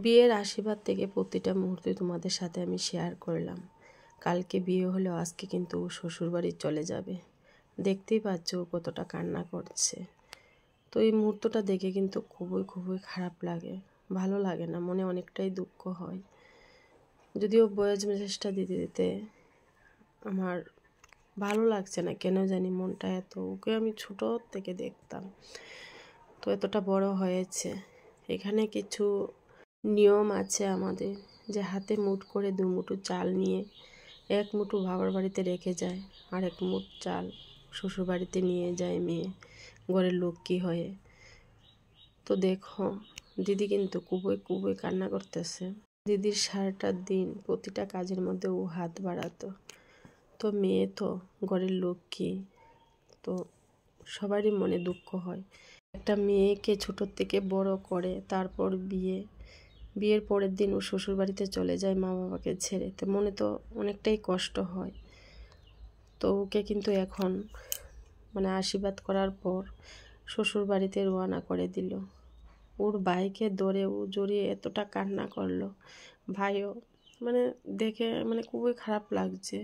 বিয়ের আশীর্বাদ থেকে প্রতিটা মুহূর্তে তোমাদের সাথে আমি শেয়ার করলাম। কালকে বিয়ে হলেও আজকে কিন্তু ও শ্বশুরবাড়ি চলে যাবে। দেখতেই পাচ্ছ ও কতটা কান্না করছে। তো এই মুহূর্তটা দেখে কিন্তু খুবই খুবই খারাপ লাগে, ভালো লাগে না, মনে অনেকটাই দুঃখ হয়। যদিও বয়স মেসেজটা দিতে দিতে আমার ভালো লাগছে না, কেন জানি মনটা এত, ওকে আমি ছোট থেকে দেখতাম, তো এতটা বড় হয়েছে। এখানে কিছু নিয়ম আছে আমাদের, যে হাতে মুঠ করে 2 মুঠো চাল নিয়ে 1 মুঠো বাবার বাড়িতে রেখে যায়, আর 1 মুঠ চাল শ্বশুর বাড়িতে নিয়ে যায় মেয়ে, ঘরের লক্ষ্মী হয়ে। তো দেখো দিদি কিন্তু খুবই খুবই কান্না করতেছে। দিদির সারাটা দিন প্রতিটা কাজের মধ্যে ও হাত বাড়াতো। তো মেয়ে তো ঘরের লক্ষ্মী, তো সবারই মনে দুঃখ হয়। একটা মেয়েকে ছোটোর থেকে বড় করে, তারপর বিয়ের পরের দিন ও শ্বশুর বাড়িতে চলে যায় মা বাবাকে ছেড়ে, তো মনে তো অনেকটাই কষ্ট হয়। তো ওকে কিন্তু এখন আশীর্বাদ করার পর শ্বশুর বাড়িতে রওনা করে দিল। ওর ভাইকে ধরে ও জড়িয়ে এতটা কান্না করলো। ভাইও দেখে খুবই খারাপ লাগছে,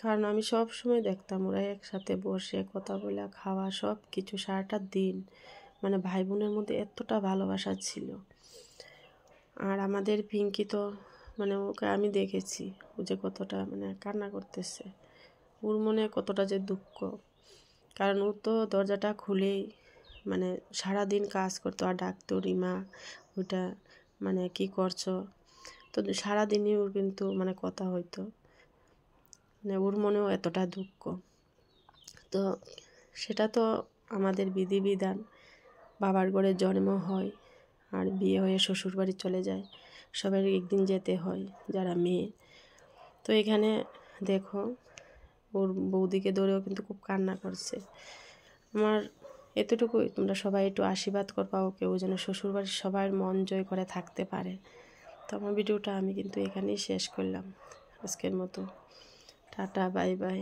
কারণ আমি সব সময় দেখতাম ওরা একসাথে বসে কথা বলে খাওয়া সব কিছু সারাটা দিন, ভাই বোনের মধ্যে এতটা ভালোবাসা ছিল। আর আমাদের পিঙ্কি তো ওকে আমি দেখেছি ও যে কতটা কান্না করতেছে, ওর মনে কতটা যে দুঃখ। কারণ ও তো দরজাটা খুলেই সারাদিন কাজ করতো, আর ডাকতো রিমা, ওইটা কি করছো, তো সারাদিনই ওর কিন্তু কথা হইতো, ওর মনেও এতটা দুঃখ। তো সেটা তো আমাদের বিধিবিধান, বাবার ঘরে জন্ম হয় আর বিয়ে হয়ে শ্বশুর বাড়ি চলে যায়, সবাই একদিন যেতে হয় যারা মেয়ে। তো এখানে দেখো ওর বৌদিকে ধরেও কিন্তু খুব কান্না করছে। আমার এতটুকুই, তোমরা সবাই একটু আশীর্বাদ করবা ওকে, ও যেন শ্বশুরবাড়ির সবার মন জয় করে থাকতে পারে। তো আমার ভিডিওটা আমি কিন্তু এখানেই শেষ করলাম আজকের মতো। Tata, bye bye.